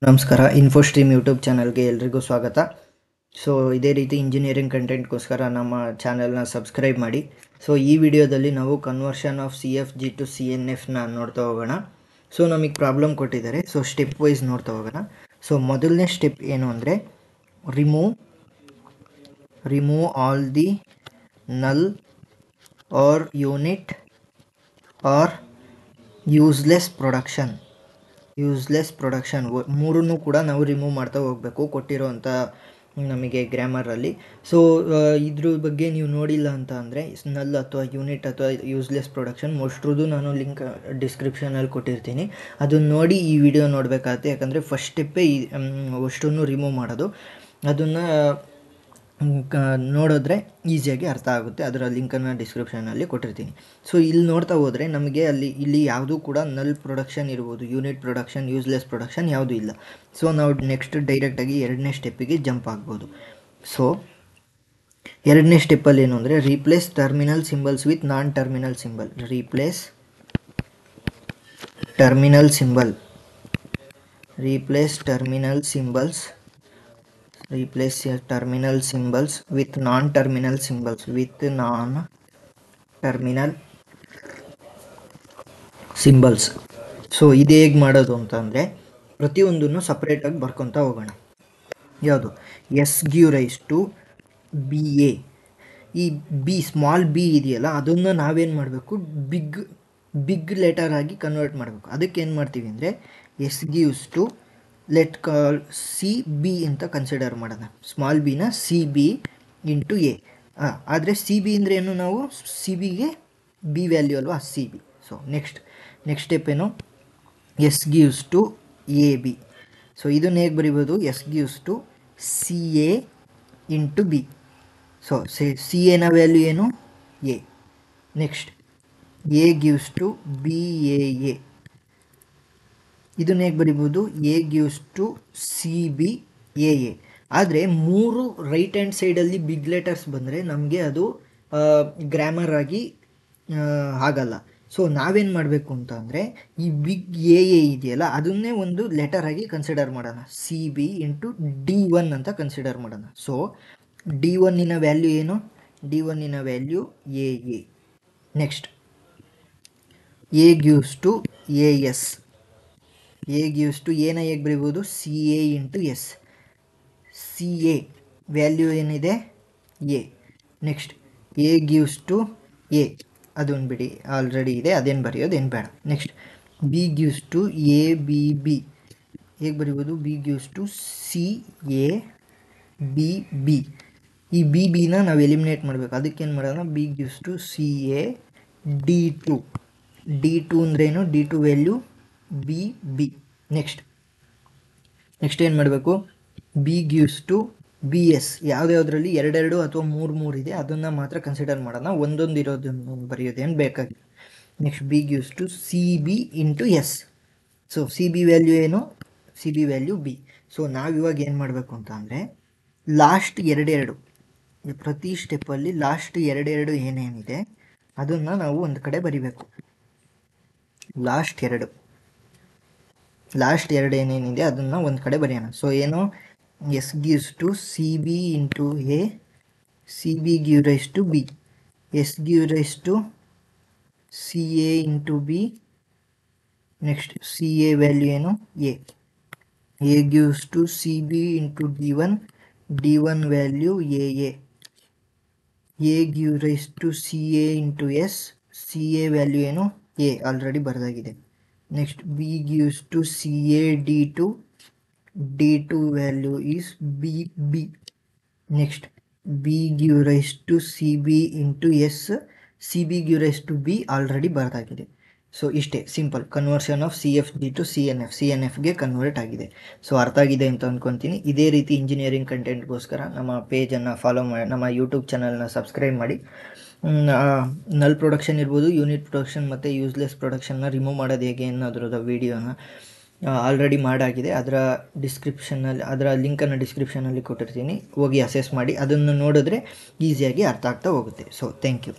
ನಮಸ್ಕಾರ, ಇನ್ಫೋಸ್ಟ್ರೀಮ್ ಯೂಟ್ಯೂಬ್ ಚಾನಲ್ಗೆ ಎಲ್ರಿಗೂ ಸ್ವಾಗತ. ಸೊ ಇದೇ ರೀತಿ ಇಂಜಿನಿಯರಿಂಗ್ ಕಂಟೆಂಟ್ಗೋಸ್ಕರ ನಮ್ಮ ಚಾನಲ್ನ ಸಬ್ಸ್ಕ್ರೈಬ್ ಮಾಡಿ. ಸೊ ಈ ವಿಡಿಯೋದಲ್ಲಿ ನಾವು ಕನ್ವರ್ಷನ್ ಆಫ್ CFG ಟು CNFನ ನೋಡ್ತಾ ಹೋಗೋಣ. ಸೊ ನಮಗೆ ಪ್ರಾಬ್ಲಮ್ ಕೊಟ್ಟಿದ್ದಾರೆ. ಸೊ ಸ್ಟೆಪ್ ವೈಸ್ ನೋಡ್ತಾ ಹೋಗೋಣ. ಸೊ ಮೊದಲನೇ ಸ್ಟೆಪ್ ಏನು ಅಂದರೆ remove all the null or unit or useless production ಮೂರನ್ನು ಕೂಡ ನಾವು ರಿಮೂವ್ ಮಾಡ್ತಾ ಹೋಗಬೇಕು ಕೊಟ್ಟಿರೋವಂಥ ನಮಗೆ ಗ್ರಾಮರಲ್ಲಿ. ಸೊ ಇದ್ರ ಬಗ್ಗೆ ನೀವು ನೋಡಿಲ್ಲ ಅಂತ ಅಂದರೆ ನಲ್ ಅಥವಾ ಯೂನಿಟ್ ಅಥವಾ ಯೂಸ್ಲೆಸ್ ಪ್ರೊಡಕ್ಷನ್ ಮೋಸ್ಟ್ರದ್ದು ನಾನು ಲಿಂಕ್ ಡಿಸ್ಕ್ರಿಪ್ಷನಲ್ಲಿ ಕೊಟ್ಟಿರ್ತೀನಿ. ಅದನ್ನು ನೋಡಿ ಈ ವಿಡಿಯೋ ನೋಡಬೇಕಾಗುತ್ತೆ. ಯಾಕಂದರೆ ಫಸ್ಟ್ ಸ್ಟೆಪ್ಪೇ ಅಷ್ಟನ್ನು ರಿಮೂವ್ ಮಾಡೋದು. ಅದನ್ನು ನೋಡಿದ್ರೆ ಈಸಿಯಾಗಿ ಅರ್ಥ ಆಗುತ್ತೆ. ಅದರ ಲಿಂಕನ್ನು ಡಿಸ್ಕ್ರಿಪ್ಷನಲ್ಲಿ ಕೊಟ್ಟಿರ್ತೀನಿ. ಸೊ ಇಲ್ಲಿ ನೋಡ್ತಾ ಹೋದರೆ ನಮಗೆ ಇಲ್ಲಿ ಯಾವುದೂ ಕೂಡ ನಲ್ ಪ್ರೊಡಕ್ಷನ್ ಇರ್ಬೋದು, ಯೂನಿಟ್ ಪ್ರೊಡಕ್ಷನ್, ಯೂಸ್ಲೆಸ್ ಪ್ರೊಡಕ್ಷನ್ ಯಾವುದೂ ಇಲ್ಲ. ಸೊ ನಾವು ನೆಕ್ಸ್ಟ್ ಡೈರೆಕ್ಟಾಗಿ ಎರಡನೇ ಸ್ಟೆಪ್ಪಿಗೆ ಜಂಪ್ ಆಗ್ಬೋದು. ಸೊ ಎರಡನೇ ಸ್ಟೆಪ್ಪಲ್ಲಿ ಏನು ಅಂದರೆ replace terminal symbols with non terminal symbol. Replace terminal symbols with non-terminal symbols. So ಇದು ಹೇಗೆ ಮಾಡೋದು ಅಂತಂದರೆ ಪ್ರತಿಯೊಂದನ್ನು ಸಪ್ರೇಟಾಗಿ ಬರ್ಕೊತಾ ಹೋಗೋಣ. ಯಾವುದು S give rise to BA. ಈ ಸ್ಮಾಲ್ ಬಿ ಇದೆಯಲ್ಲ, ಅದನ್ನು ನಾವೇನು ಮಾಡಬೇಕು, ಬಿಗ್ ಲೆಟರ್ ಆಗಿ ಕನ್ವರ್ಟ್ ಮಾಡಬೇಕು. ಅದಕ್ಕೆ ಏನು ಮಾಡ್ತೀವಿ ಅಂದರೆ S gives to let call CB ಅಂತ ಕನ್ಸಿಡರ್ ಮಾಡೋಣ. ಸ್ಮಾಲ್ ಬಿನ CB ಇಂಟು A. ಆದರೆ CB ಅಂದರೆ ಏನು, ನಾವು CBಗೆ B ವ್ಯಾಲ್ಯೂ ಅಲ್ವಾ, CB. ಸೊ ನೆಕ್ಸ್ಟ್ ಸ್ಟೆಪ್ ಏನು, S gives to AB. So ಇದನ್ನು ಹೇಗೆ ಬರಿಬೋದು, S gives to CA into B. So CAನ ವ್ಯಾಲ್ಯೂ ಏನು, A. Next A gives to BAA. ಇದನ್ನು ಹೇಗೆ ಬರಿಬೋದು, A ಗಿವ್ಸ್ ಟು CBAA. ಆದರೆ ಮೂರು ರೈಟ್ ಹ್ಯಾಂಡ್ ಸೈಡಲ್ಲಿ ಬಿಗ್ ಲೆಟರ್ಸ್ ಬಂದರೆ ನಮಗೆ ಅದು ಗ್ರಾಮರ್ ಆಗಿ ಆಗಲ್ಲ. ಸೊ ನಾವೇನು ಮಾಡಬೇಕು ಅಂತ ಅಂದರೆ ಈ ಬಿಗ್ AA ಇದೆಯಲ್ಲ, ಅದನ್ನೇ ಒಂದು ಲೆಟರ್ ಆಗಿ ಕನ್ಸಿಡರ್ ಮಾಡೋಣ. CB ಇಂಟು D1 ಅಂತ ಕನ್ಸಿಡರ್ ಮಾಡೋಣ. ಸೊ D1ನ ವ್ಯಾಲ್ಯೂ ಏನು, D1ನ value AA. Next A gives to AS. A gives to ಏನ ಹೇಗೆ ಬರೀಬೋದು, CA into S. CA value ಏನಿದೆ, A. Next A gives to A, ಅದನ್ನು ಬಿಡಿ, ಆಲ್ರೆಡಿ ಇದೆ, ಅದೇನು ಬರೆಯೋದೇನು ಬೇಡ. Next B gives to ABB. ಹೇಗೆ ಬರೀಬೋದು, B ಗಿವ್ಸ್ ಟು CABB. ಈ BBನ ನಾವು ಎಲಿಮಿನೇಟ್ ಮಾಡಬೇಕು. ಅದಕ್ಕೇನು ಮಾಡೋಣ, B gives to CAD2. D2 ಅಂದ್ರೇನು, D2 ವ್ಯಾಲ್ಯೂ BB. ನೆಕ್ಸ್ಟ್ ಏನು ಮಾಡಬೇಕು, B ಗಿವ್ಸ್ ಟು BS. ಯಾವುದ್ಯಾವುದರಲ್ಲಿ ಎರಡೆರಡು ಅಥವಾ ಮೂರು ಇದೆ, ಅದನ್ನು ಮಾತ್ರ ಕನ್ಸಿಡರ್ ಮಾಡೋಣ. ಒಂದೊಂದು ಇರೋದನ್ನು ಬರೆಯೋದೇನು ಬೇಕಾಗಿಲ್ಲ. Next B gives to CB into S. So CB value ಏನು, CB ವ್ಯಾಲ್ಯೂ B. ಸೊ ನಾವಿವಾಗ ಏನು ಮಾಡಬೇಕು ಅಂತ ಅಂದರೆ ಲಾಸ್ಟ್ ಎರಡೆರಡು, ಪ್ರತಿ ಸ್ಟೆಪ್ಪಲ್ಲಿ ಲಾಸ್ಟ್ ಎರಡೆರಡು ಏನೇನಿದೆ ಅದನ್ನು ನಾವು ಒಂದು ಕಡೆ ಬರಿಬೇಕು. ಲಾಸ್ಟ್ ಎರಡು ಏನೇನಿದೆ ಅದನ್ನು ಒಂದು ಕಡೆ ಬರೆಯೋಣ. ಸೊ ಏನು, S gives to CB into A, CB give rise to B, S give rise to CA into B. Next CA value ಏನು, A gives to CB into D1, D1 value AA. A give rise to CA into S, CA value ಏನು, A, already ಬರೆದಾಗಿದೆ. Next B gives to CAD2, D2 value is BB. Next B give rise to CB into S, CB give rise to B, already ಬರೆದಾಗಿದೆ. So ಇಷ್ಟೇ simple conversion of CFG to CNFಗೆ convert ಆಗಿದೆ. So ಅರ್ಥ ಆಗಿದೆ ಅಂತ ಅಂದ್ಕೊತೀನಿ. ಇದೇ ರೀತಿ engineering ಕಂಟೆಂಟ್ಗೋಸ್ಕರ ನಮ್ಮ ಪೇಜನ್ನು ಫಾಲೋ ಮಾಡಿ, ನಮ್ಮ ಯೂಟ್ಯೂಬ್ ಚಾನಲ್ನ ಸಬ್ಸ್ಕ್ರೈಬ್ ಮಾಡಿ. ನಲ್ ಪ್ರೊಡಕ್ಷನ್ ಇರ್ಬೋದು, ಯೂನಿಟ್ ಪ್ರೊಡಕ್ಷನ್ ಮತ್ತು ಯೂಸ್ಲೆಸ್ ಪ್ರೊಡಕ್ಷನ್ನ ರಿಮೂವ್ ಮಾಡೋದು ಹೇಗೆ ಅನ್ನೋದ್ರದ ವೀಡಿಯೋನ ಆಲ್ರೆಡಿ ಮಾಡಾಗಿದೆ. ಅದರ ಲಿಂಕನ್ನು ಡಿಸ್ಕ್ರಿಪ್ಷನಲ್ಲಿ ಕೊಟ್ಟಿರ್ತೀನಿ. ಹೋಗಿ ಅಸೆಸ್ ಮಾಡಿ, ಅದನ್ನು ನೋಡಿದ್ರೆ ಈಸಿಯಾಗಿ ಅರ್ಥ ಆಗ್ತಾ ಹೋಗುತ್ತೆ. So thank you.